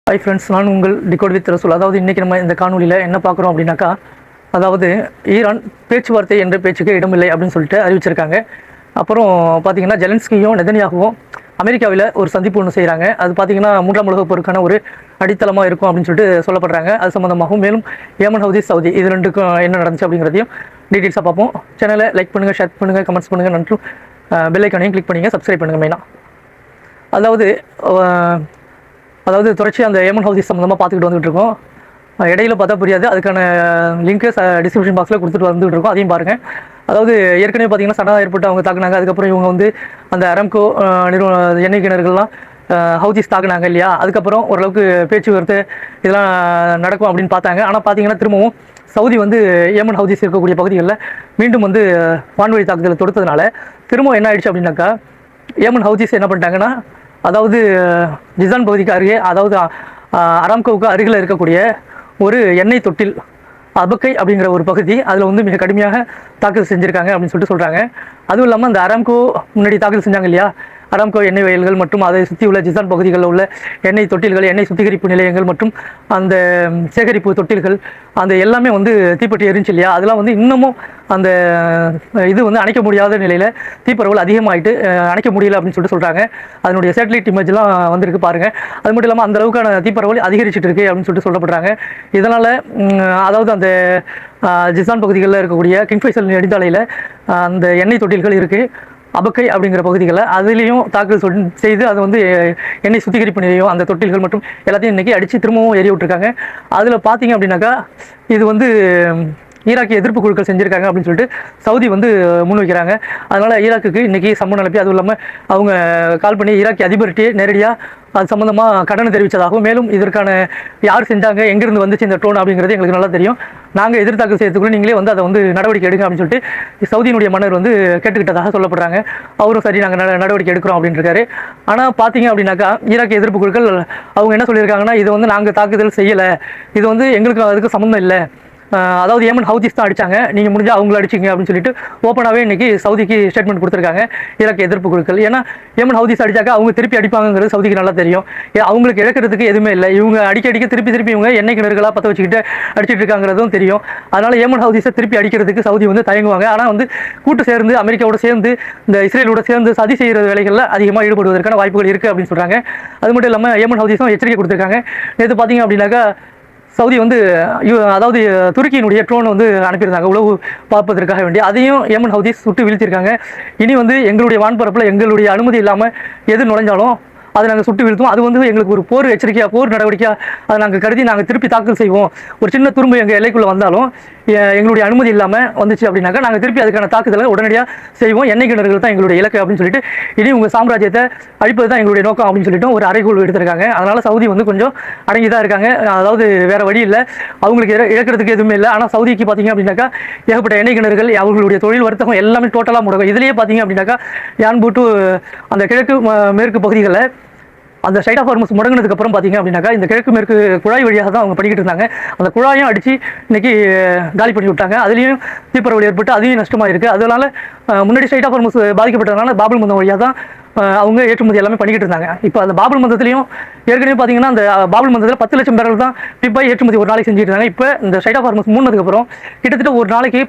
Hi friends, நான் உங்கள் decode with ரசூல். அதாவது இன்றைக்கி நம்ம இந்த காணொலியில் என்ன பார்க்குறோம் அப்படின்னாக்கா, அதாவது ஈரான் பேச்சுவார்த்தை என்ற பேச்சுக்கு இடமில்லை அப்படின்னு சொல்லிட்டு அறிவிச்சிருக்காங்க. அப்புறம் பார்த்திங்கன்னா ஜெலன்ஸ்கியும் நெதன்யாகுவும் அமெரிக்காவில் ஒரு சந்திப்பு ஒன்று செய்கிறாங்க. அது பார்த்திங்கன்னா 3ஆம் உலகப் போருக்கான ஒரு அடித்தளமாக இருக்கும் அப்படின்னு சொல்லிட்டு சொல்லப்படுறாங்க. அது சம்மந்தமாகவும் மேலும் ஏமன் ஹவுதி சவுதி இது ரெண்டுக்கும் என்ன நடந்துச்சு அப்படிங்கிறதையும் டீட்டெயில்ஸாக பார்ப்போம். சேனலை லைக் பண்ணுங்கள், ஷேர் பண்ணுங்கள், கமெண்ட்ஸ் பண்ணுங்கள், நன்றும் பெல் ஐக்கானையும் கிளிக் பண்ணிங்க, சப்ஸ்கிரைப் பண்ணுங்கள். மெயினாக அதாவது தொடர்ச்சியாக அந்த ஏமன் ஹவுதி சம்மந்தமாக பார்த்துக்கிட்டு வந்துகிட்டு இருக்கோம். இடையில பார்த்தா புரியாது, அதுக்கான லிங்க்கு டிஸ்கிரிப்ஷன் பாக்ஸில் கொடுத்துட்டு வந்துகிட்டு இருக்கோம், அதையும் பாருங்கள். அதாவது ஏற்கனவே பார்த்தீங்கன்னா சண்டை ஏற்பட்டு அவங்க தாக்குனாங்க. அதுக்கப்புறம் இவங்க வந்து அந்த அரம்கோ எண்ணெய் கிணறுகள்லாம் ஹவுதிஸ் தாக்குனாங்க இல்லையா. அதுக்கப்புறம் ஓரளவுக்கு பேச்சுவார்த்தை இதெல்லாம் நடக்கும் அப்படின்னு பார்த்தாங்க. ஆனால் பார்த்தீங்கன்னா திரும்பவும் சவுதி வந்து ஏமன் ஹவுதிஸ் இருக்கக்கூடிய பகுதிகளில் மீண்டும் வந்து வான்வழி தாக்குதலை தொடுத்ததுனால திரும்பவும் என்ன ஆயிடுச்சு அப்படின்னாக்கா, ஏமன் ஹவுதிஸ் என்ன பண்ணிட்டாங்கன்னா, அதாவது ஜிசான் பகுதிக்கு அருகே, அதாவது அராம்கோவுக்கு அருகில் இருக்கக்கூடிய ஒரு எண்ணெய் தொட்டில் அபக்கை அப்படிங்கிற ஒரு பகுதி, அதில் வந்து மிக கடுமையாக தாக்குதல் செஞ்சுருக்காங்க அப்படின்னு சொல்லிட்டு சொல்கிறாங்க. அதுவும் இல்லாமல் அந்த அராம்கோ முன்னாடி தாக்குதல் செஞ்சாங்க இல்லையா, அராம்கோ எண்ணெய் வயல்கள் மற்றும் அதை சுற்றி உள்ள ஜிசான் பகுதிகளில் உள்ள எண்ணெய் தொட்டில்கள், எண்ணெய் சுத்திகரிப்பு நிலையங்கள் மற்றும் அந்த சேகரிப்பு தொட்டில்கள் அந்த எல்லாமே வந்து தீப்பற்றி எரிஞ்சு இல்லையா. அதெல்லாம் வந்து இன்னமும் அந்த இது வந்து அணைக்க முடியாத நிலையில் தீப்பரவல் அதிகமாகிட்டு அணைக்க முடியல அப்படின்னு சொல்லிட்டு சொல்கிறாங்க. அதனுடைய சேட்டலைட் இமேஜ்லாம் வந்திருக்கு பாருங்கள். அது மட்டும் இல்லாமல் அந்த அளவுக்கான தீப்பரவல் அதிகரிச்சுட்டு இருக்கு அப்படின்னு சொல்லிட்டு சொல்லப்படுறாங்க. இதனால் அதாவது அந்த ஜிசான் பகுதிகளில் இருக்கக்கூடிய கிங் ஃபைசல் நெடுஞ்சாலையில் அந்த எண்ணெய் தொட்டில்கள் இருக்குது, அபக்கை அப்படிங்கிற பகுதிகளில் அதுலேயும் தாக்குதல் செய்து அதை வந்து எண்ணெய் சுத்திகரிப்பு நிலையம் அந்த தொட்டில்கள் மற்றும் எல்லாத்தையும் இன்றைக்கி அடித்து திரும்பவும் எரிய விட்டுருக்காங்க. அதில் பார்த்தீங்க அப்படின்னாக்கா, இது வந்து ஈராக்கிய எதிர்ப்பு குழுக்கள் செஞ்சுருக்காங்க அப்படின்னு சொல்லிட்டு சவுதி வந்து முன்வைக்கிறாங்க. அதனால் ஈராக்குக்கு இன்றைக்கி சம்மன் அனுப்பி, அதுவும் இல்லாமல் அவங்க கால் பண்ணி ஈராக்கிய அதிபர்கிட்டே நேரடியாக அது சம்மந்தமாக கண்டனம் தெரிவித்ததாகவும், மேலும் இதற்கான யார் செஞ்சாங்க, எங்கேருந்து வந்துச்சு இந்த ட்ரோன் அப்படிங்கிறது எங்களுக்கு நல்லா தெரியும், நாங்கள் எதிர்த்தாக்கல் செய்யறதுக்குள்ள நீங்களே வந்து அதை வந்து நடவடிக்கை எடுங்க அப்படின்னு சொல்லிட்டு சவுதியினுடைய மன்னர் வந்து கேட்டுக்கிட்டதாக சொல்லப்படுறாங்க. அவரும் சரி நாங்கள் நடவடிக்கை எடுக்கிறோம் அப்படின்னு இருக்காரு. ஆனால் பார்த்தீங்க அப்படின்னாக்கா, ஈராக்கிய எதிர்ப்பு குழுக்கள் அவங்க என்ன சொல்லியிருக்காங்கன்னா, இது வந்து நாங்கள் தாக்குதல் செய்யலை, இது வந்து எங்களுக்கு அதுக்கு சம்மந்தம் இல்லை, அதாவது ஏமன் ஹவுதிஸ் தான் அடித்தாங்க, நீங்கள் முடிஞ்சால் அவங்கள அடிச்சிங்க அப்படின்னு சொல்லிட்டு ஓப்பனாகவே இன்றைக்கி சவுதிக்கு ஸ்டேட்மெண்ட் கொடுத்துருக்காங்க ஈராக் எதிர்ப்பு குழுக்கள். ஏன்னா ஏமன் ஹவுதிஸ் அடித்தாக்கா அவங்க திருப்பி அடிப்பாங்கிறது சவுதிக்கு நல்லா தெரியும். அவங்களுக்கு இழக்கிறதுக்கு எதுவுமே இல்லை, இவங்க அடிக்க திருப்பி இவங்க எண்ணெய் கிணறுகளாக பற்ற வச்சுக்கிட்டு அடிச்சிட்டு இருக்காங்கிறதும் தெரியும். அதனால் ஏமன் ஹவுதிஸை திருப்பி அடிக்கிறதுக்கு சவுதி வந்து தயங்குவாங்க. ஆனால் வந்து கூட்டு சேர்ந்து அமெரிக்காவோட சேர்ந்து இந்த இஸ்ரேலோட சேர்ந்து சதி செய்கிற வேலைகளில் அதிகமாக ஈடுபடுவதற்கான வாய்ப்புகள் இருக்குது அப்படின்னு சொல்கிறாங்க. அது மட்டும் இல்லாமல் ஏமன் ஹவுதிஸும் எச்சரிக்கை கொடுத்துருக்காங்க. நேற்று பார்த்தீங்க அப்படின்னாக்கா, சவுதி வந்து அதாவது துருக்கியினுடைய ட்ரோன் வந்து அனுப்பியிருந்தாங்க உளவு பார்ப்பதற்காக வேண்டி, அதையும் ஏமன் ஹவுதிஸ் சுட்டு வீழ்த்திருக்காங்க. இனி வந்து எங்களுடைய வான்பரப்பில் எங்களுடைய அனுமதி இல்லாமல் எது நுழைஞ்சாலும் அதை நாங்கள் சுட்டு வீழ்த்துவோம், அது வந்து எங்களுக்கு ஒரு போர் எச்சரிக்கையாக, போர் நடவடிக்கையாக அதை நாங்கள் கருதி நாங்கள் திருப்பி தாக்கல் செய்வோம். ஒரு சின்ன துரும்பு எங்கள் எல்லைக்குள்ளே வந்தாலும் எங்களுடைய அனுமதி இல்லாமல் வந்துச்சு அப்படின்னாக்கா நாங்கள் திருப்பி அதுக்கான தாக்குதலை உடனடியாக செய்வோம், எண்ணெய் கிணறுகள் தான் எங்களுடைய இலக்கு அப்படின்னு சொல்லிட்டு, இனி உங்கள் சாம்ராஜ்யத்தை அழிப்பது தான் எங்களுடைய நோக்கம் அப்படின்னு சொல்லிட்டு ஒரு அறைகூல் எடுத்திருக்காங்க. அதனால் சவுதி வந்து கொஞ்சம் அடங்கி தான் இருக்காங்க. அதாவது வேறு வழி இல்லை, அவங்களுக்கு இழக்கிறதுக்கு எதுவுமே இல்லை. ஆனால் சவுதிக்கு பார்த்தீங்க அப்படின்னாக்கா ஏகப்பட்ட எண்ணெய் கிணறுகள், அவர்களுடைய தொழில் வர்த்தகம் எல்லாமே டோட்டலாக முடக்கும். இதுலேயே பார்த்தீங்க அப்படின்னாக்கா யான்பூட்டு அந்த கிழக்கு மேற்கு பகுதிகளில் அந்த ஸ்ட்ரைட் ஆஃப் ஹார்மஸ் முடங்கினதுக்கு அப்புறம் பார்த்தீங்க அப்படின்னாக்கா, இந்த கிழக்கு மேற்கு குழாய் வழியாக தான் அவங்க பண்ணிக்கிட்டு இருந்தாங்க. அந்த குழாயும் அடித்து இன்றைக்கி காலி பண்ணி விட்டாங்க. அதுலேயும் தீப்பரவல் ஏற்பட்டு அதையும் நஷ்டமாக இருக்குது. அதனால் முன்னாடி ஸ்ட்ரைட் ஆஃப் ஹார்மஸ் பாதிக்கப்பட்டதுனால பாபுல் மந்தம் வழியாக தான் அவங்க ஏற்றுமதி எல்லாமே பண்ணிக்கிட்டு இருந்தாங்க. இப்போ அந்த பாபுல் மந்தத்துலேயும் ஏற்கனவே பார்த்தீங்கன்னா அந்த பாபுல் மந்தத்தில் 10 லட்சம் பேரல் தான் பிப்பாய் ஏற்றுமதி ஒரு நாளைக்கு செஞ்சுட்டு இருந்தாங்க. இப்போ இந்த ஸ்ட்ரைட் ஆஃப் ஹார்மஸ் மூணதுக்கப்புறம் கிட்டத்தட்ட ஒரு நாளைக்கு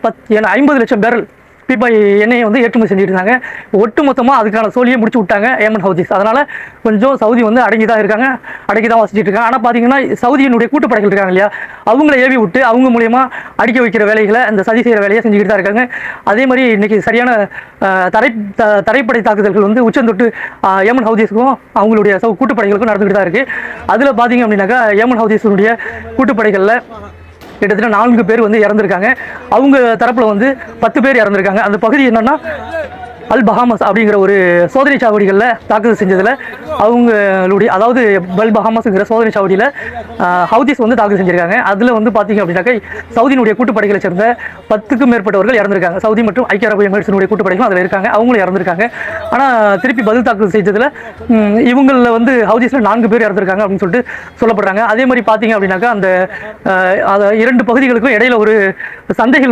50 லட்சம் பேரல் பிப்பாய் எண்ணெயை வந்து ஏற்றுமதி செஞ்சுட்டு இருந்தாங்க. ஒட்டு மொத்தமாக அதுக்கான சோழியை முடிச்சு விட்டாங்க ஏமன் ஹவுதிஸ். அதனால் கொஞ்சம் சவுதி வந்து அடங்கி தான் இருக்காங்க, அடங்கி தான் வசிச்சுட்டு இருக்காங்க. ஆனால் பார்த்தீங்கன்னா சவுதியினுடைய கூட்டுப்படைகள் இருக்காங்க இல்லையா, அவங்கள ஏவி விட்டு அவங்க மூலியமா அடிக்க வைக்கிற வேலைகளை, அந்த சதி செய்கிற வேலையை செஞ்சுக்கிட்டு தான் இருக்காங்க. அதே மாதிரி இன்றைக்கி சரியான தரைப்படை தாக்குதல்கள் வந்து உச்சந்தொட்டு ஏமன் ஹவுதிஸுக்கும் அவங்களுடைய கூட்டுப்படைகளுக்கும் நடந்துக்கிட்டு தான் இருக்குது. அதில் பார்த்தீங்க அப்படின்னாக்கா ஏமன் ஹவுதிஸுடைய கூட்டுப்படைகளில் கிட்டத்தட்ட 4 பேர் வந்து இறந்துருக்காங்க. அவங்க தரப்பில் வந்து 10 பேர் இறந்துருக்காங்க. அந்த பகுதி என்னென்னா அல் பஹாமஸ் அப்படிங்கிற ஒரு சோதனை சாவடிகளில் தாக்குதல் செஞ்சதில் அவங்களுடைய, அதாவது பல் பஹாமஸ்ங்கிற சோதனை சாவடியில் ஹவுதிஸ் வந்து தாக்குதல் செஞ்சுருக்காங்க. அதில் வந்து பார்த்திங்க அப்படின்னாக்கா சவுதியினுடைய கூட்டுப்படைகளை சேர்ந்த 10க்கும் மேற்பட்டவர்கள் இறந்துருக்காங்க. சவுதி மற்றும் ஐக்கிய அரபு எமிரேட்ஸினுடைய கூட்டுப்படைகளும் அதில் இருக்காங்க, அவங்களும் இறந்துருக்காங்க. ஆனால் திருப்பி பதில் தாக்குதல் செஞ்சதில் இவங்களில் வந்து ஹவுதிஸில் 4 பேர் இறந்துருக்காங்க அப்படின்னு சொல்லிட்டு சொல்லப்படுறாங்க. அதே மாதிரி பார்த்திங்க அப்படின்னாக்கா அந்த 2 பகுதிகளுக்கும் இடையில ஒரு சந்தை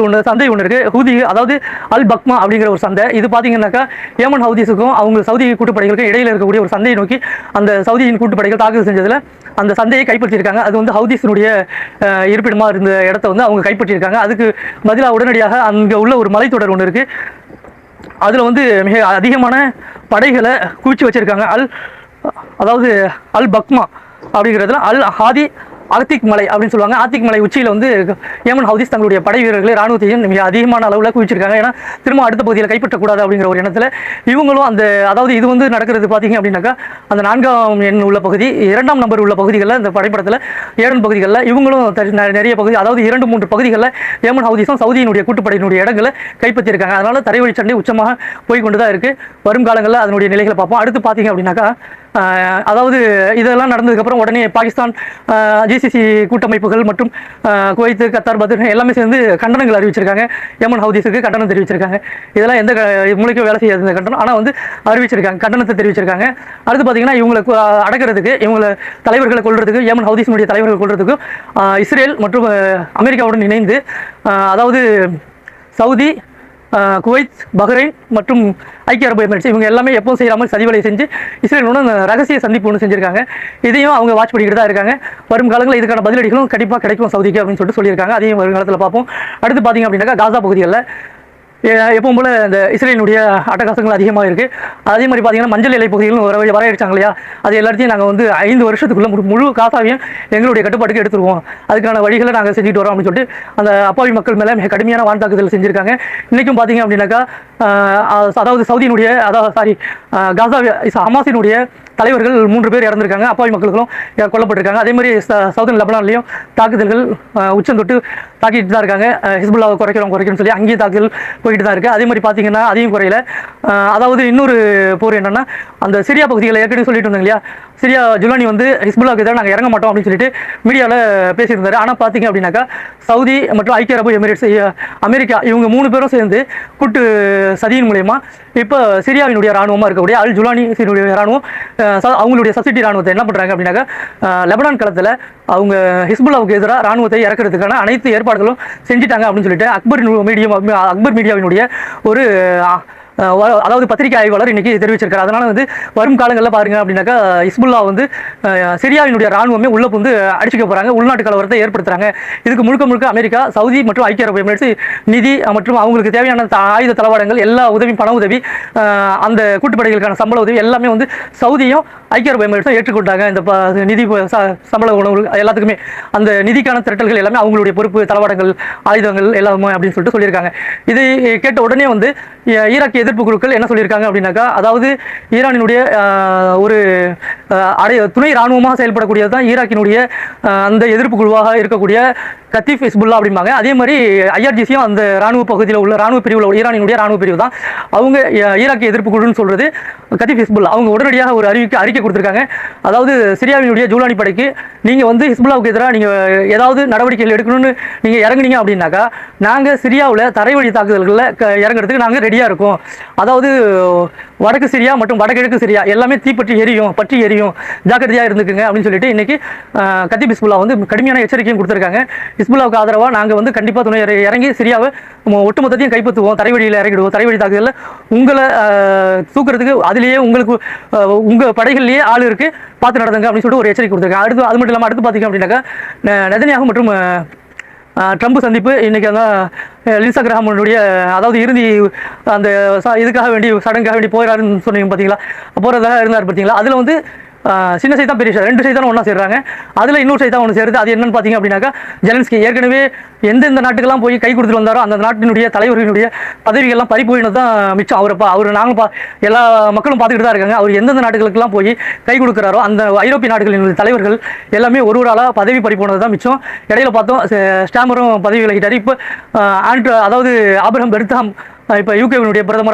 ஒன்று இருக்குது, ஹூதி, அதாவது அல் பக்மா அப்படிங்கிற ஒரு சந்தை. இது பார்த்திங்கன்னா அப்படின்னாக்கா ஏமன் ஹவுதிஸுக்கும் அவங்க சவுதி கூட்டுப்படைகளுக்கும் இடையில இருக்கக்கூடிய ஒரு சந்தையை நோக்கி அந்த சவுதியின் கூட்டுப்படைகள் தாக்குதல் செஞ்சதில் அந்த சந்தையை கைப்பற்றியிருக்காங்க. அது வந்து ஹவுதிஸினுடைய இருப்பிடமாக இருந்த இடத்த வந்து அவங்க கைப்பற்றியிருக்காங்க. அதுக்கு பதிலாக உடனடியாக அங்கே உள்ள ஒரு மலைத்தொடர் ஒன்று இருக்குது. அதில் வந்து மிக அதிகமான படைகளை குவிச்சு வச்சுருக்காங்க. அதாவது அல் பக்மா அப்படிங்கிறதுல அல் ஹாதி ஆத்திக் மலை அப்படின்னு சொல்லுவாங்க. ஆத்திக் மலை உச்சியில் வந்து ஏமன் ஹவுதிஸ் தங்களுடைய படை வீரர்களை ராணுவத்தையும் மிக அதிகமான அளவில் குவிச்சிருக்காங்க. ஏன்னா திரும்ப அடுத்த பகுதியில் கைப்பற்றக்கூடாது அப்படிங்கிற ஒரு எண்ணத்தில் இவங்களும் அந்த அதாவது இது வந்து நடக்கிறது பார்த்தீங்க அப்படின்னாக்கா அந்த 4ஆம் எண் உள்ள பகுதி 2ஆம் நம்பர் உள்ள பகுதிகளில் இந்த படைப்படத்தில் ஏடன் பகுதிகளில் இவங்களும் நிறைய பகுதி அதாவது 2-3 பகுதிகளில் ஏமன் ஹவுதிஸும் சவுதியினுடைய கூட்டுப்படையினுடைய இடங்களை கைப்பற்றியிருக்காங்க. அதனால தரைவழி சண்டை உச்சமாக போய் கொண்டு தான் இருக்குது. வரும் காலங்களில் அதனுடைய நிலைகளை பார்ப்போம். அடுத்து பார்த்தீங்க அப்படின்னாக்கா அதாவது இதெல்லாம் நடந்ததுக்கப்புறம் உடனே பாகிஸ்தான் ஜிசிசி கூட்டமைப்புகள் மற்றும் குவைத், கத்தார், பத்ர் எல்லாமே சேர்ந்து கண்டனங்கள் அறிவிச்சிருக்காங்க. ஏமன் ஹவுதிஸுக்கு கண்டனம் தெரிவிச்சிருக்காங்க. இதெல்லாம் எந்த மூளைக்கும் வேலை செய்யாத இந்த கண்டனம், ஆனால் வந்து அறிவிச்சிருக்காங்க, கண்டனத்தை தெரிவிச்சிருக்காங்க. அடுத்து பார்த்தீங்கன்னா இவங்களை அடக்கிறதுக்கு, இவங்களை தலைவர்களை கொள்றதுக்கு, ஏமன் ஹவுதிஸினுடைய தலைவர்கள் கொள்றதுக்கு இஸ்ரேல் மற்றும் அமெரிக்காவுடன் இணைந்து அதாவது சவுதி, குவைத், பஹ்ரைன் மற்றும் ஐக்கிய அரபு எமிரேட்ஸ் இவங்க எல்லாமே எப்பவும் செய்யாமல் சதிவலை செஞ்சு இஸ்ரேலுடன் ரகசிய சந்திப்பு ஒன்று செஞ்சிருக்காங்க. இதையும் அவங்க வாட்ச் பண்ணிக்கிட்டு தான் இருக்காங்க. வரும் காலங்களில் இதுக்கான பதிலடிகளும் கண்டிப்பாக கிடைக்கும் சவுதிக்கு அப்படின்னு சொல்லிட்டு சொல்லியிருக்காங்க. அதையும் வரும் காலத்தில் பார்ப்போம். அடுத்து பார்த்தீங்க அப்படின்னாக்கா காசா பகுதிகளில் எப்பவும் போல் இந்த இஸ்ரேலினுடைய அட்டகாசங்கள் அதிகமாக இருக்குது. அதே மாதிரி பார்த்தீங்கன்னா மஞ்சள் இலை பகுதிகளும் வரையடிச்சாங்க இல்லையா, அது எல்லாத்தையும் நாங்கள் வந்து 5 வருஷத்துக்குள்ளே முழு காசாவையும் எங்களுடைய கட்டுப்பாட்டுக்கு எடுத்துருவோம், அதுக்கான வழிகளை நாங்கள் செஞ்சுட்டு வரோம் அப்படின்னு சொல்லிட்டு அந்த அப்பாவி மக்கள் மேலே மிக கடுமையான வான்தாக்குதல் செஞ்சுருக்காங்க. இன்றைக்கும் பார்த்தீங்க அப்படின்னாக்கா அதாவது சவுதியினுடைய காசா ஹமாஸினுடைய தலைவர்கள் 3 பேர் இறந்திருக்காங்க. அப்பாவி மக்களுக்கும் கொல்லப்பட்டிருக்காங்க. அதே மாதிரி சவுதன் லெபனான்லையும் தாக்குதல்கள் உச்சம் தொட்டு தாக்கிட்டு தான் இருக்காங்க. ஹிஸ்புல்லாவை குறைக்கணும்னு சொல்லி அங்கேயும் தாக்குதல் போயிட்டு தான் இருக்குது. அதே மாதிரி பார்த்தீங்கன்னா அதையும் குறையில. அதாவது இன்னொரு போர் என்னென்னா அந்த சிரியா பகுதிகளை ஏற்கனவே சொல்லிட்டு இருந்தாங்க இல்லையா, சிரியா ஜுலானி வந்து ஹிஸ்புல்லாவுக்கு எதிராக நாங்கள் இறங்க மாட்டோம் அப்படின்னு சொல்லிட்டு மீடியாவில் பேசியிருந்தாரு. ஆனால் பார்த்தீங்க அப்படின்னாக்கா சவுதி மற்றும் ஐக்கிய அரபு எமிரேட்ஸ், அமெரிக்கா இவங்க 3 பேரும் சேர்ந்து கூட்டு சதியின் மூலயமா இப்போ சிரியாவினுடைய ராணுவமாக இருக்கக்கூடிய அல் ஜுலானியினுடைய ராணுவம் அவங்களுடைய சப்சிடி ராணுவத்தை என்ன பண்ணுறாங்க அப்படின்னாக்கா லெபனான் களத்தில் அவங்க ஹிஸ்புல்லாவுக்கு எதிராக ராணுவத்தை இறக்கிறதுக்கான அனைத்து ஏற்பாடுகளும் செஞ்சுட்டாங்க அப்படின்னு சொல்லிட்டு அக்பர் மீடியாவினுடைய ஒரு அதாவது பத்திரிகை ஆய்வாளர் இன்னைக்கு தெரிவிச்சிருக்காரு. அதனால வந்து வரும் காலங்களில் பாருங்க அப்படின்னாக்கா ஹிஸ்புல்லா வந்து சிரியாவினுடைய ராணுவமே உள்ள புந்து அடிச்சுக்க போறாங்க, உள்நாட்டு கலவரத்தை ஏற்படுத்துறாங்க. இதுக்கு முழுக்க அமெரிக்கா, சவுதி மற்றும் ஐக்கிய அரபு எமிரேட்ஸ் நிதி மற்றும் அவங்களுக்கு தேவையான ஆயுத தளவாடங்கள் எல்லா உதவி, பண உதவி, அந்த கூட்டுப்படைகளுக்கான சம்பள உதவி எல்லாமே வந்து சவுதியும் ஐக்கிய அரபு எமிரேட்ஸும் ஏற்றுக்கொண்டாங்க. இந்த நிதி சம்பள உணவு எல்லாத்துக்குமே அந்த நிதிக்கான திரட்டல்கள் எல்லாமே அவங்களுடைய பொறுப்பு, தளவாடங்கள், ஆயுதங்கள் எல்லாமே அப்படின்னு சொல்லிட்டு சொல்லியிருக்காங்க. இதை கேட்ட உடனே வந்து ஈராக் எதிர்ப்பு குழுக்கள் என்ன சொல்லியிருக்காங்க அப்படின்னாக்கா அதாவது ஈரானினுடைய ஒரு துணை இராணுவமாக செயல்படக்கூடியது தான் ஈராக்கினுடைய அந்த எதிர்ப்பு குழுவாக இருக்கக்கூடிய கத்தீஃப் ஹிஸ்புல்லா அப்படிம்பாங்க. அதே மாதிரி ஐஆர்ஜிசியும் அந்த ராணுவ பகுதியில் உள்ள ராணுவ பிரிவில் உள்ள ஈரானினுடைய ராணுவ பிரிவு தான். அவங்க ஈராக் எதிர்ப்பு குழுன்னு சொல்றது கத்தீஃப் ஹிஸ்புல்லா. அவங்க உடனடியாக ஒரு அறிக்கை கொடுத்துருக்காங்க. அதாவது சிரியாவினுடைய ஜூலானி படைக்கு நீங்கள் வந்து ஹிஸ்புல்லாவுக்கு எதிராக நீங்கள் ஏதாவது நடவடிக்கைகள் எடுக்கணும்னு நீங்கள் இறங்குனீங்க அப்படின்னாக்கா நாங்கள் சிரியாவில் தரைவழி தாக்குதல்களில் இறங்குறதுக்கு நாங்கள் ரெடியாக இருக்கோம். அதாவது வடக்கு சிரியா மற்றும் வடகிழக்கு சிரியா எல்லாமே பற்றி எரியும், ஜாக்கிரதையாக இருந்துக்குங்க அப்படின்னு சொல்லிட்டு இன்னைக்கு கத்தீப் ஹிஸ்புல்லா வந்து கடுமையான எச்சரிக்கையும் கொடுத்துருக்காங்க. ஹிஸ்புல்லாவுக்கு ஆதரவாக நாங்கள் வந்து கண்டிப்பாக துணை இறங்கி சிரியாவை ஒட்டுமொத்தத்தையும் கைப்பற்றுவோம், தரைவழியில் இறங்கிடுவோம், தரைவழி தாக்குதலில் உங்களை தூக்குறதுக்கு அதிலேயே உங்களுக்கு உங்கள் படைகள்லேயே ஆள் இருக்குது, பார்த்து நடந்துங்க அப்படின்னு சொல்லிட்டு ஒரு எச்சரிக்கை கொடுத்துருக்காங்க. அடுத்து அது மட்டும் இல்லாமல் அடுத்து பார்த்தீங்க அப்படின்னாக்கா நெதன்யாகு மற்றும் ட்ரம்ப் சந்திப்பு இன்னைக்கு அந்த லின்சா கிரஹாமுடைய அதாவது இறுதி அந்த இதுக்காக வேண்டி சடங்குக்காக வேண்டி போயிடாருன்னு சொன்னீங்க பார்த்தீங்களா, போகிறதாக இருந்தார் பார்த்தீங்களா, அதில் வந்து சின்ன சைத்தான் பெரிய 2 சைத்தானும் ஒன்றா சேர்றாங்க. அதில் இன்னொரு சைத்தான் ஒன்று சேருது. அது என்னன்னு பார்த்தீங்க அப்படின்னாக்கா ஜெலன்ஸ்கி ஏற்கனவே எந்தெந்த நாட்டுக்கெல்லாம் போய் கை கொடுத்துட்டு வந்தாரோ அந்த நாட்டினுடைய தலைவர்களுடைய பதவிகள்லாம் பறி போயினது தான் மிச்சம். அவர் நாங்களும் எல்லா மக்களும் பார்த்துக்கிட்டு தான் இருக்காங்க. அவர் எந்தெந்த நாடுகளுக்கெல்லாம் போய் கை கொடுக்குறாரோ அந்த ஐரோப்பிய நாடுகளின் தலைவர்கள் எல்லாமே ஒரு ஆளாக பதவி பறி போனது தான் மிச்சம். இடையில பார்த்தோம் ஸ்டாமரும் பதவி விலகிட்டார். இப்போ அதாவது ஆபிரஹாம் பெர்தாம் இப்போ யூகேவினுடைய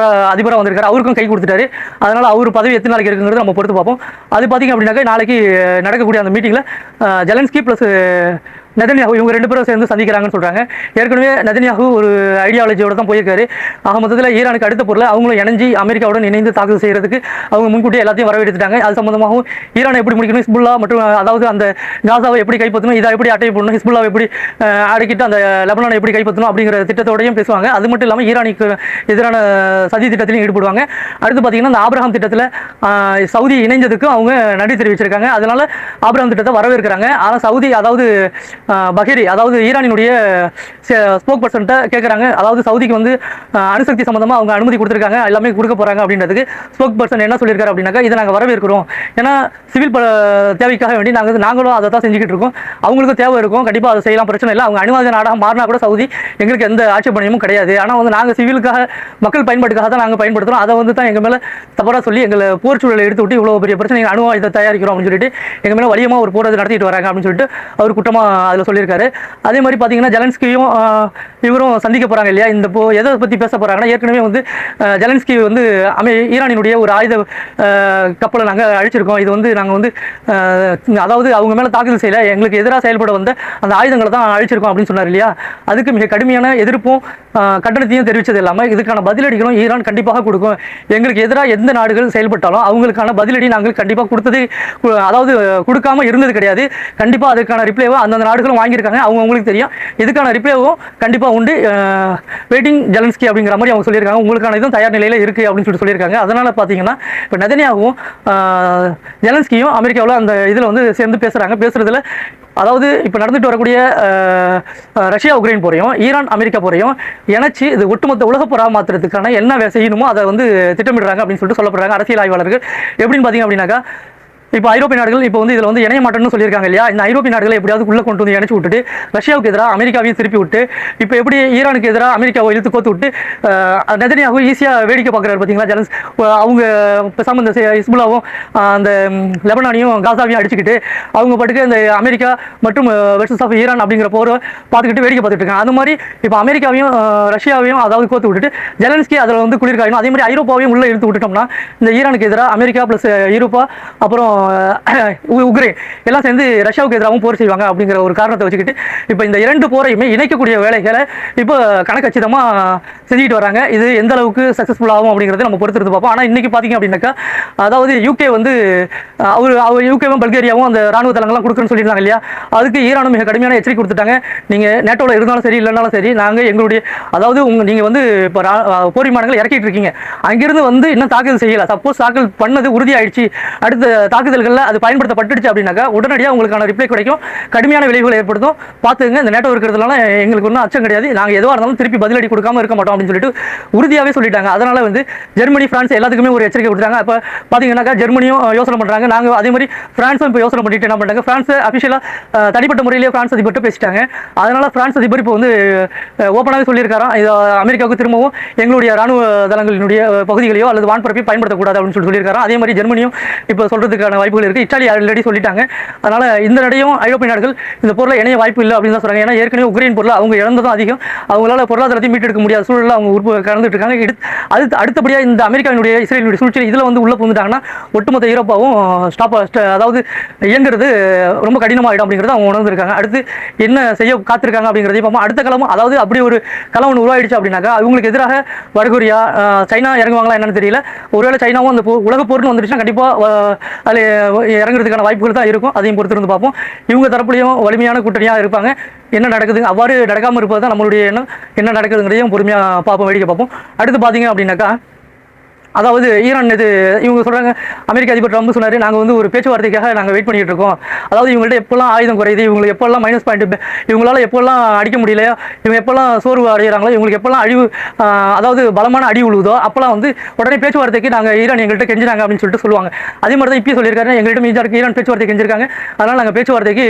அதிபராக வந்திருக்காரு, அவருக்கும் கை கொடுத்துட்டாரு. அதனால் அவர் பதவி எத்தனை நாளைக்கு இருக்குங்கிறது நம்ம பொறுத்து பார்ப்போம். அது பார்த்திங்க அப்படின்னாக்கா நாளைக்கு நடக்கக்கூடிய அந்த மீட்டிங்கில் ஜெலன்ஸ்கி ப்ளஸ் நெதன்யாகு இவங்க 2 பேரும் சேர்ந்து சந்திக்கிறாங்கன்னு சொல்கிறாங்க. ஏற்கனவே நெதன்யாகு ஒரு ஐடியாலஜியோட தான் போயிருக்காரு. ஆக மொத்தத்தில் ஈரானுக்கு அடுத்த பொருளை அவங்களும் இணைஞ்சு அமெரிக்காவுடன் இணைந்து தாக்குதல் செய்கிறதுக்கு அவங்க முன்கூட்டியே எல்லாத்தையும் வரவேற்றுட்டாங்க. அது சம்பந்தமாகவும் ஈரானை எப்படி முடிக்கணும், ஹிஸ்புல்லா மற்றும் அதாவது அந்த காசாவை எப்படி கைப்பற்றணும், இதை எப்படி அட்டை போடணும், ஹிஸ்புல்லாவை எப்படி அடக்கிட்டு அந்த லெபனானை எப்படி கைப்பற்றணும் அப்படிங்கிற திட்டத்தோடையும் பேசுவாங்க. அது மட்டும் இல்லாமல் ஈரானுக்கு எதிரான சதி திட்டத்திலையும் ஈடுபடுவாங்க. அடுத்து பார்த்தீங்கன்னா இந்த ஆபிரகாம் திட்டத்தில் சவுதி இணைஞ்சதுக்கும் அவங்க நன்றி தெரிவிச்சிருக்காங்க. அதனால ஆபிரகாம் திட்டத்தை வரவேற்கிறாங்க. ஆனால் சவுதி அதாவது பஹேரி அதாவது ஈரானினுடைய ஸ்போக் பர்சன்ட்ட கேட்குறாங்க. அதாவது சவுதிக்கு வந்து அணுசக்தி சம்பந்தமாக அவங்க அனுமதி கொடுத்துருக்காங்க, எல்லாமே கொடுக்க போகிறாங்க அப்படின்றதுக்கு ஸ்போக் பர்சன் என்ன சொல்லியிருக்காரு அப்படின்னாக்கா, இதை நாங்கள் வரவேற்கிறோம். ஏன்னா சிவில் தேவைக்காக வேண்டி நாங்களும் அதை தான் செஞ்சுக்கிட்டு இருக்கோம். அவங்களுக்கும் தேவை இருக்கும், கண்டிப்பாக அதை செய்யலாம், பிரச்சனை இல்லை. அவங்க அணுவாத நாடாக மாறினா கூட சவுதி எங்களுக்கு எந்த ஆட்சேபனையும் கிடையாது. ஆனால் வந்து நாங்கள் சிவிலுக்காக மக்கள் பயன்பாட்டுக்காக தான் நாங்கள் பயன்படுத்துகிறோம். அதை வந்து தான் எங்கள் மேலே தவறாக சொல்லி எங்களை போர் சூழலை எடுத்து விட்டு இவ்வளோ பெரிய பிரச்சனை அணுவா இதை தயாரிக்கிறோம் அப்படின்னு சொல்லிட்டு எங்கள் மேலே வலியமாக ஒரு போராட்டம் நடத்திட்டு வராங்க அப்படின்னு சொல்லிட்டு அவர் குற்றமாக அதில் சொல்லியிருக்காரு. அதே மாதிரி பார்த்தீங்கன்னா ஜெலன்ஸ்கியும் இவரும் சந்திக்க போகிறாங்க இல்லையா. இந்த எதை பற்றி பேச போகிறாங்கன்னா, ஏற்கனவே வந்து ஜெலன்ஸ்கி வந்து ஈரானினுடைய ஒரு ஆயுத கப்பலை நாங்கள் அழிச்சிருக்கோம். இது வந்து நாங்கள் வந்து அதாவது அவங்க மேலே தாக்குதல் செய்யலை, எங்களுக்கு எதிராக செயல்பட வந்த அந்த ஆயுதங்களை தான் அழிச்சிருக்கோம் அப்படின்னு சொன்னார் இல்லையா. அதுக்கு மிக கடுமையான எதிர்ப்பும் கண்டனத்தையும் தெரிவித்தது இல்லாமல் இதுக்கான பதிலடிகளும் ஈரான் கண்டிப்பாக கொடுக்கும். எங்களுக்கு எதிராக எந்த நாடுகள் செயல்பட்டாலும் அவங்களுக்கான பதிலடி நாங்கள் கண்டிப்பாக கொடுத்தது, அதாவது கொடுக்காம இருந்தது கிடையாது. கண்டிப்பாக அதுக்கான ரிப்ளைவோ அந்தந்த நாடுகளும் வாங்கியிருக்காங்க, அவங்களுக்கு தெரியும். இதுக்கான ரிப்ளைவும் கண்டிப்பாக உண்டு. வெயிட்டிங் ஜெலன்ஸ்கி அப்படிங்கிற மாதிரி அவங்க சொல்லியிருக்காங்க. உங்களுக்கான இதுவும் தயார் நிலையில் இருக்குது அப்படின்னு சொல்லியிருக்காங்க. அதனால் பார்த்தீங்கன்னா இப்போ நெதன்யாகவும் ஜெலன்ஸ்கியும் அமெரிக்காவில் அந்த இதில் வந்து சேர்ந்து பேசுகிறாங்க. பேசுகிறதுல அதாவது இப்போ நடந்துட்டு வரக்கூடிய ரஷ்யா உக்ரைன் போரையும் ஈரான் அமெரிக்கா போரையும் இணைச்சி இது ஒட்டுமொத்த உலக போராக மாற்றுறதுக்கான என்ன செய்யணுமோ அதை வந்து திட்டமிடுறாங்க அப்படின்னு சொல்லிட்டு சொல்லப்படுறாங்க அரசியல் ஆய்வாளர்கள். எப்படின்னு பார்த்தீங்க அப்படின்னாக்கா, இப்போ ஐரோப்பிய நாடுகள் இப்போ வந்து இதில் வந்து இணைய மாட்டேன்னு சொல்லியிருக்காங்க இல்லையா. இந்த ஐரோப்பிய நாடுகளை எப்படியாவது உள்ளே கொண்டு வந்து இணைச்சி விட்டுட்டு ரஷ்யாவுக்கு எதிராக அமெரிக்காவையும் திருப்பி விட்டு, இப்போ எப்படி ஈரானுக்கு எதிராக அமெரிக்காவை இழுத்து கோத்து விட்டு நெதன்யாகு ஈஸியாக வேடிக்கை பார்க்குறாரு பார்த்தீங்களா. ஜெலன்ஸ் அவங்க பேசாமல் இந்த ஹிஸ்புல்லாவும் அந்த லெபனானையும் காசாவையும் அடிச்சுக்கிட்டு அவங்க பாட்டுக்கு இந்த அமெரிக்கா மற்றும் வெர்சஸ் ஆஃப் ஈரான் அப்படிங்கிற போரை பார்த்துக்கிட்டு வேடிக்கை பார்த்துட்டு இருக்காங்க. அது மாதிரி இப்போ அமெரிக்காவையும் ரஷ்யாவையும் அதாவது கோத்து விட்டுட்டு ஜெலன்ஸ்கி அதில் வந்து குளிர்காயணும். அதே மாதிரி ஐரோப்பாவையும் உள்ளே இழுத்து விட்டுட்டோம்னா இந்த ஈரானுக்கு எதிராக அமெரிக்கா ப்ளஸ் ஐரோப்பா அப்புறம் உக்ரைன் எல்லாம் சேர்ந்து ரஷ்யாவுக்கு எதிராகவும் போர் செய்வாங்க அப்படிங்கிற ஒரு காரணத்தை வச்சுக்கிட்டு இப்போ இந்த 2 போரையுமே இணைக்கக்கூடிய வேலைகளை இப்போ கணக்கச்சிதமாக செஞ்சுக்கிட்டு வராங்க. இது எந்த அளவுக்கு சக்ஸஸ்ஃபுல் ஆகும் அப்படிங்கிறத நம்ம பொறுத்திருந்து பார்ப்போம். ஆனால் இன்றைக்கி பார்த்தீங்க அப்படின்னாக்கா, அதாவது யூகே வந்து அவர் யூகேவும் பல்கேரியாவும் அந்த ராணுவ தளங்கள்லாம் கொடுக்குறேன்னு சொல்லியிருந்தாங்க இல்லையா. அதுக்கு ஈரானும் மிக கடுமையான எச்சரிக்கை கொடுத்துட்டாங்க. நீங்கள் நேட்டோவில் இருந்தாலும் சரி இல்லைனாலும் சரி, நாங்கள் எங்களுடைய அதாவது நீங்கள் வந்து இப்போ போர் விமானங்கள் இறக்கிட்டு இருக்கீங்க, அங்கிருந்து வந்து இன்னும் தாக்குதல் செய்யலை. சப்போஸ் தாக்குதல் பண்ணது உறுதியாயிடுச்சு, அடுத்த தாக்குதல்களில் அது பயன்படுத்தப்பட்டுடுச்சு அப்படின்னாக்கா உடனடியாக உங்களுக்கான ரிப்ளை கிடைக்கும், கடுமையான விளைவுகளை ஏற்படுத்தும். பார்த்துங்க, இந்த நேட்டோ இருக்கிறதுனால எங்களுக்கு ஒன்றும் அச்சம் கிடையாது, நாங்கள் எதுவாக இருந்தாலும் திருப்பி பதிலடி கொடுக்காம இருக்க மாட்டோம் அப்படின்னு சொல்லிட்டு உறுதியாகவே சொல்லிட்டாங்க. அதனால் வந்து ஜெர்மனி ஃப்ரான்ஸ் எல்லாத்துக்குமே ஒரு எச்சரிக்கை கொடுத்தாங்க. இப்போ பார்த்தீங்கன்னாக்கா ஜெர்மனியும் யோசனை பண்ணுறாங்க, நாங்கள் அதே மாதிரி ஃப்ரான்ஸும் இப்போ யோசனை பண்ணிட்டு என்ன பண்ணுறாங்க, ஃப்ரான்ஸ் அஃபிஷியலாக தனிப்பட்ட முறையிலேயே ஃப்ரான்ஸ் அதிபர்கிட்ட பேசிட்டாங்க. அதனால் ஃப்ரான்ஸ் அதிபர் இப்போ வந்து ஓப்பனாகவே சொல்லியிருக்காராம், இது அமெரிக்காவுக்கு திரும்பவும் எங்களுடைய ராணுவ தளங்களினுடைய பகுதிகளையோ அல்லது வான்பரப்பையும் பயன்படுத்தக்கூடாது அப்படின்னு சொல்லியிருக்காராம். அதே மாதிரி ஜெர்மனியும் இப்போ சொல்கிறதுக்கான வாய்ப்புகள் இருக்குது. இத்தாலி ஆல்ரெடி சொல்லிட்டாங்க. அதனால் இந்த நடையும் ஐரோப்பிய நாடுகள் இந்த பொருளை இணைய வாய்ப்பு இல்லை அப்படின்னு தான் சொல்கிறாங்க. ஏன்னா ஏற்கனவே உக்ரைன் பொருளை அவங்க இழந்ததும் அதிகம், அவங்களால பொருளாதாரத்தையும் மீட்டெடுக்க முடியாத சூழலில் அவங்க கலந்துட்டு இருக்காங்க. அடுத்தபடியாக இந்த அமெரிக்காவினுடைய இஸ்ரேலினுடைய சூழ்ச்சி இதில் வந்து உள்ளே புகுந்துட்டாங்கன்னா ஒட்டுமொத்த ஐரோப்பாவும் அதாவது இயங்குறது ரொம்ப கடினமாகிடும் அப்படிங்கிறது அவங்க உணர்ந்துருக்காங்க. அடுத்து என்ன செய்ய காத்திருக்காங்க அப்படிங்கிறதையும் பார்ப்போம். அடுத்த களமும் அதாவது அப்படி ஒரு களம் ஒன்று உருவாயிடுச்சு அப்படின்னாக்கா அவங்களுக்கு எதிராக வடகொரியா சைனா இறங்குவாங்களா என்னன்னு தெரியல. ஒருவேளை சைனாவும் அந்த உலக போர்னு வந்துருச்சுன்னா கண்டிப்பாக அதில் இறங்குறதுக்கான வாய்ப்புகள் தான் இருக்கும். அதையும் பொறுத்திருந்து பார்ப்போம். இவங்க தரப்புலையும் வலிமையான கூட்டணியாக இருப்பாங்க. என்ன நடக்குது, அவ்வாறு நடக்காமல் இருப்பது தான் நம்மளுடைய எண்ணம். என்ன நடக்குதுங்கிறதையும் பொறுமையாக பார்ப்போம், வேடிக்கை பார்ப்போம். அடுத்து பார்த்தீங்க அப்படின்னாக்கா, அதாவது ஈரான் இது இவங்க சொல்கிறாங்க, அமெரிக்க அதிபர் ட்ரம்ப் சொன்னார், நாங்கள் வந்து ஒரு பேச்சுவார்த்தைக்காக நாங்கள் வெயிட் பண்ணிகிட்டு இருக்கோம். அதாவது இவங்கள்ட்ட எப்போல்லாம் ஆயுதம் குறையுது, இவங்களுக்கு எப்போல்லாம் மைனஸ் பாயிண்ட், இவங்களால எப்போல்லாம் அடிக்க முடியலையோ, இவங்க எப்போல்லாம் சோர்வு அடைகிறாங்களோ, இவங்களுக்கு எப்போல்லாம் அழிவு அதாவது பலமான அடி உழுவுதோ அப்போல்லாம் வந்து உடனே பேச்சுவார்த்தைக்கு நாங்கள் ஈரான் எங்கள்கிட்ட கெஞ்சினாங்க அப்படின்னு சொல்லிட்டு சொல்லுவாங்க. அதே மாதிரி தான் இப்பயும் சொல்லியிருக்காரு, எங்கள்கிட்ட ஈரான் பேச்சுவார்த்தை கெஞ்சிருக்காங்க, அதனால் நாங்கள் பேச்சுவார்த்தைக்கு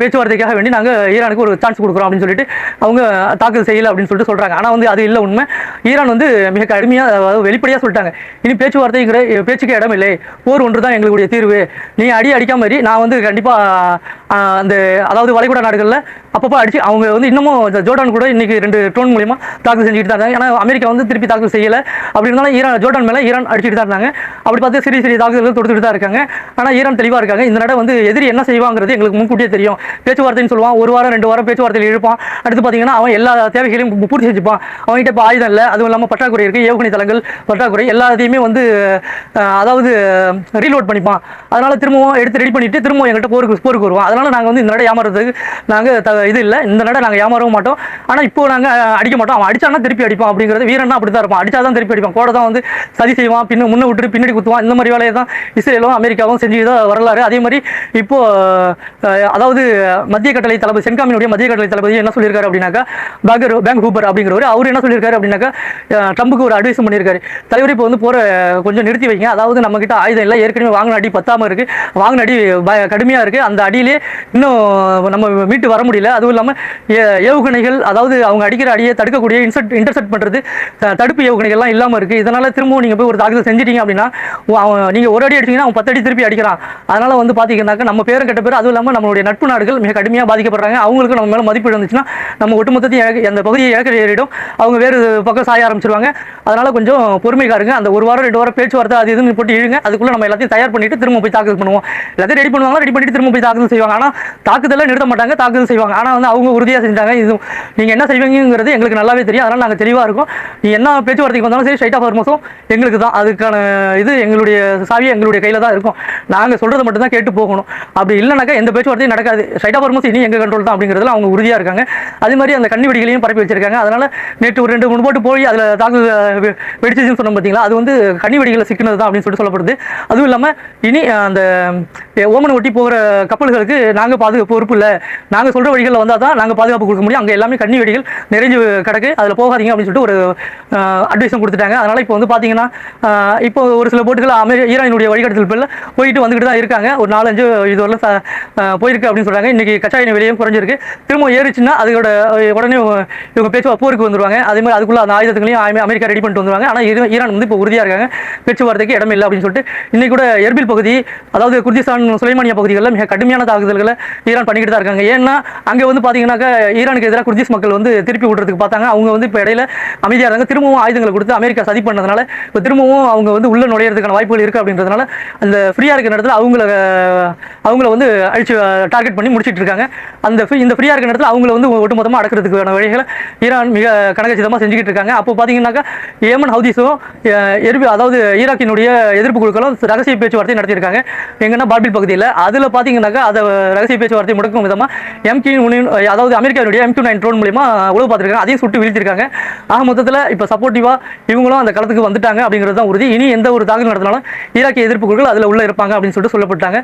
பேச்சுவார்த்தைக்காக வேண்டி நாங்கள் ஈரானுக்கு ஒரு சான்ஸ் கொடுக்குறோம் அப்படின்னு சொல்லிட்டு அவங்க தாக்குதல் செய்யலை அப்படின்னு சொல்லிட்டு சொல்கிறாங்க. ஆனால் வந்து அது இல்லை உண்மை. ஈரான் வந்து மிக கடுமையாக வெளிப்படையாக சொல்லிட்டாங்க, இனி பேச்சுவார்த்தைங்கிற பேச்சுக்கு இடம் இல்லை, போர் ஒன்று தான் எங்களுடைய தீர்வு, நீ அடிக்காம நான் வந்து கண்டிப்பாக அந்த அதாவது வளைகுடா நாடுகளில் அப்பப்போ அடிச்சு அவங்க வந்து இன்னமும் ஜோர்டான் கூட இன்னைக்கு 2 ட்ரோன் மூலியமா தாக்குதல் செஞ்சுட்டு தான் இருக்காங்க. ஏன்னா அமெரிக்கா வந்து திருப்பி தாக்குதல் செய்யலை. அப்படி இருந்தாலும் ஜோர்டான் மேலே ஈரான் அடிச்சுட்டு தான் இருந்தாங்க. அப்படி பார்த்து சிறிய சிறிய தாக்குதல்கள் தொடுத்துட்டு தான் இருக்காங்க. ஆனால் ஈரான் தெளிவாக இருக்காங்க. இந்த நட வந்து எதிரி என்ன செய்வாங்கிறது எங்களுக்கு முன்கூட்டியே தெரியும். பேச்சுவார்த்தைன்னு சொல்லுவான், 1 வாரம் 2 வாரம் பேச்சுவார்த்தையில் இழுப்பான். அடுத்து பார்த்தீங்கன்னா அவன் எல்லா தேவைகளையும் பூர்த்தி செஞ்சுப்பான். அவன்கிட்ட இப்போ ஆயுதம் இல்லை, அதுவும் இல்லாமல் பற்றாக்குறை இருக்குது, ஏவுகணை தளங்கள் பற்றாக்குறை, எல்லாத்தையுமே வந்து அதாவது ரீலோட் பண்ணிப்பான். அதனால திரும்பவும் எடுத்து ரெடி பண்ணிட்டு திரும்பவும் எங்கள்கிட்ட போருக்கு வருவான். அதனால நாங்கள் வந்து இந்த நட ஏமாறதுக்கு நாங்கள் இது இல்லை. இந்த நட நாங்கள் ஏமாறவும் மாட்டோம். ஆனால் இப்போ நாங்கள் அடிக்க மாட்டோம். அவன் அடிச்சானா திருப்பி அடிப்பான். அப்படிங்கிறது வீரன்னா அப்படி தான் இருப்பான். அடிச்சாதான் திருப்பி அடிப்பான். கூட தான் வந்து சதி செய்வான், முன்ன விட்டுட்டு பின்னாடி குத்துவான். இந்த மாதிரி வேலையை தான் இஸ்ரேலும் அமெரிக்காவும் செஞ்சு தான் வரலாறு. அதே மாதிரி இப்போ அதாவது மத்திய கட்டளை தளபதி சென்காமினுடைய மத்திய கட்டளை தளபதி என்ன சொல்லியிருக்காரு அப்படின்னாக்கா, பேங்க் ஹூப்பர் அப்படிங்கிறவர் அவர் என்ன சொல்லியிருக்காரு அப்படின்னாக்கா, ட்ரம்புக்கு ஒரு அட்வைஸ் பண்ணியிருக்காரு. தலைவர் இப்போ வந்து போற கொஞ்சம் நிறுத்தி வைங்க. அதாவது நம்ம கிட்ட ஆயுதம் இல்லை, ஏற்கனவே வாங்கின அடி பத்தாம இருக்கு, வாங்கின அடி கடுமையா இருக்கு, அந்த அடியிலே இன்னும் நம்ம மீட்டு வர முடியல. அதுவும் இல்லாமல் ஏவுகணைகள், அதாவது அவங்க அடிக்கிற அடியை தடுக்கக்கூடிய இன்டர்செப்ட் பண்ணுறது தடுப்பு ஏவுகணைகள்லாம் இல்லாமல் இருக்குது. இதனால் திரும்பவும் நீங்கள் போய் ஒரு தாக்குதல் செஞ்சிட்டீங்க அப்படின்னா நீங்கள் ஒரு அடி அடிச்சிங்கன்னா அவன் 10 அடி திருப்பி அடிக்கிறான். அதனால் வந்து பார்த்தீங்கன்னாக்கா நம்ம பேரும் கெட்ட பேர், அதுவும் இல்லாமல் நம்மளுடைய நட்பு நாடுகள் மிக கடுமையாக பாதிக்கப்படுறாங்க. அவங்களுக்கு நம்ம மேலே மதிப்பீடு வந்துச்சுன்னா நம்ம ஒட்டுமொத்தத்தையும் அந்த பகுதியை இழக்க ஏறிடும். அவங்க வேறு பக்கம் சாய ஆரம்பிச்சிருவாங்க. அதனால் கொஞ்சம் பொறுமைக்காருங்க. அந்த 1 வாரம் 2 வாரம் பேச்சுவார்த்தை அது இதுன்னு போட்டு இழுங்க. அதுக்குள்ளே நம்ம எல்லாத்தையும் தயார் பண்ணிட்டு திரும்ப போய் தாக்குதல் பண்ணுவோம். எல்லாத்தையும் ரெடி பண்ணுவாங்க, ரெடி பண்ணிட்டு திரும்ப போய் தாக்குதல் செய்வாங்க. ஆனால் தாக்குதலை நிறுத்த மாட்டாங்க, தாக்குதல் செய்வாங்க. ஆனால் வந்து அவங்க உறுதியாக செஞ்சாங்க. இது நீங்கள் என்ன செய்வீங்கிறது எங்களுக்கு நல்லாவே தெரியும். அதனால் நாங்கள் தெளிவாக இருக்கோம். நீ என்ன பேச்சுவார்த்தைக்கு வந்தாலும் சரி, ஸ்ட்ரைட் ஆஃப் ஹார்மஸும் எங்களுக்கு தான். அதுக்கான இது எங்களுடைய சாவி எங்களுடைய கையில் தான் இருக்கும். நாங்கள் சொல்கிறத மட்டும் தான் கேட்டு போகணும். அப்படி இல்லைனாக்கா எந்த பேச்சுவார்த்தையும் நடக்காது. ஸ்ட்ரைட் ஆஃப் ஹார்மஸ் இனி எங்கள் கண்ட்ரோல் தான் அப்படிங்கிறதுல அவங்க உறுதியாக இருக்காங்க. அதே மாதிரி அந்த கண்ணி வெடிகளையும் பரப்பி வச்சிருக்காங்க. அதனால் நேற்று ஒரு 2-3 போட்டு போய் அதில் தாக்குதல் வெடிச்சிச்சுன்னு சொன்னோம் பார்த்தீங்களா, அது வந்து கண்ணி வெடிகளை சிக்கினது தான் அப்படின்னு சொல்லிட்டு சொல்லப்படுது. அதுவும் இல்லாமல் இனி அந்த ஓமனை ஒட்டி போகிற கப்பல்களுக்கு நாங்கள் பொறுப்பு இல்லை, நாங்கள் சொல்கிற வழிகளில் வந்தால் தான் நாங்கள் பாதுகாப்பு கொடுக்க முடியும், அங்கே எல்லாமே கண்ணி வெடிகள் நிறைஞ்சு கிடக்கு, அதில் போகாதீங்க அப்படின்னு சொல்லிட்டு ஒரு அட்வைஸும் கொடுத்துட்டாங்க. அதனால் இப்போ வந்து பார்த்தீங்கன்னா இப்போ ஒரு சில போட்டுகள் ஈரானுடைய வழிகாட்டுதல் பேரில் போயிட்டு வந்துக்கிட்டு தான் இருக்காங்க. ஒரு 4-5 இதுவரையும் போயிருக்கு அப்படின்னு சொல்கிறாங்க. இன்றைக்கி கச்சா எண்ணெய் விலையும் குறைஞ்சிருக்கு. திரும்ப ஏறிச்சுன்னா அதோட உடனே இவங்க போருக்கு வந்துருவாங்க. அதே மாதிரி அதுக்குள்ள அந்த ஆயுதங்களையும் அமெரிக்கா ரெடி பண்ணிட்டு வந்துருவாங்க. ஆனால் ஈரான் வந்து இப்போ உறுதியாக இருக்காங்க, பேச்சுவார்த்தைக்கு இடம் இல்லை அப்படின்னு சொல்லிட்டு. இன்றைக்கி கூட எர்பில் பகுதி, அதாவது குர்திஸ்தான் சுலைமானியா பகுதிகளில் மிக கடுமையான தாக்குதல்களை ஈரான் பண்ணிக்கிட்டு தான் இருக்காங்க. ஏன்னா அங்கே வந்து பார்த்தீங்கன்னாக்கா ஈரானுக்கு எதிராக குர்திஸ் மக்கள் வந்து திருப்பி விடுறதுக்கு பார்த்தாங்க. அவங்க வந்து இப்போ இடையில அமைதியாக இருந்தாங்க. திரும்பவும் ஆயுதங்களை கொடுத்து அமெரிக்கா சதி பண்ணதுனால இப்போ திரும்பவும் அவங்க வந்து உள்ள நுழையிறதுக்கான வாய்ப்புகள் இருக்குது. அப்படின்றதுனால அந்த ஃப்ரீயாக இருக்கிற நேரத்தில் அவங்கள வந்து அழிச்சு டார்கெட் பண்ணி முடிச்சிட்டு இருக்காங்க. இந்த ஃப்ரீயாக இருக்கிற நேரத்தில் அவங்கள வந்து ஒட்டுமொத்தமாக அடக்கிறதுக்கான வழிகளை ஈரான் மிக கனகச்சிதமாக செஞ்சுக்கிட்டு இருக்காங்க. அப்போ பார்த்தீங்கன்னாக்கா ஏமன் ஹவுதிஸும் அதாவது ஈராக்கினுடைய எதிர்ப்பு குழுக்களும் ரகசிய பேச்சுவார்த்தை நடத்தியிருக்காங்க. எங்கன்னா பார்பில் பகுதியில். அதில் பார்த்தீங்கன்னாக்கா அதை ரகசிய பேச்சுவார்த்தை முடக்கும் விதமாக அதாவது அமெரிக்காவுடைய MQ-9 ட்ரோன் மூலமா உளவு பார்த்துருக்காங்க. அதையும் சுட்டு வீழ்த்திருக்காங்க. ஆக மொத்தத்தில் இப்போ சப்போர்ட்டிவா இவங்களும் அந்த களத்துக்கு வந்துட்டாங்க அப்படிங்கிறது தான் உறுதி. இனி எந்த ஒரு தாக்குதல் நடத்தினாலும் ஈராக்கிய எதிர்ப்பு குழுக்கள் அதில் உள்ள இருப்பாங்க அப்படின்னு சொல்லிட்டு சொல்லப்பட்டாங்க.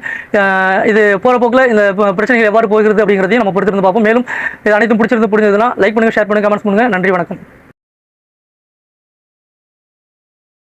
இது போகிற போக்கில் இந்த பிரச்சனைகள் எவ்வாறு போகிறது அப்படிங்கிறதையும் நம்ம பொறுத்திருந்து பார்ப்போம். மேலும் இது அனைத்தும் பிடிச்சிருந்ததுன்னா லைக் பண்ணுங்க, ஷேர் பண்ணுங்க, கமெண்ட்ஸ் பண்ணுங்க. நன்றி, வணக்கம்.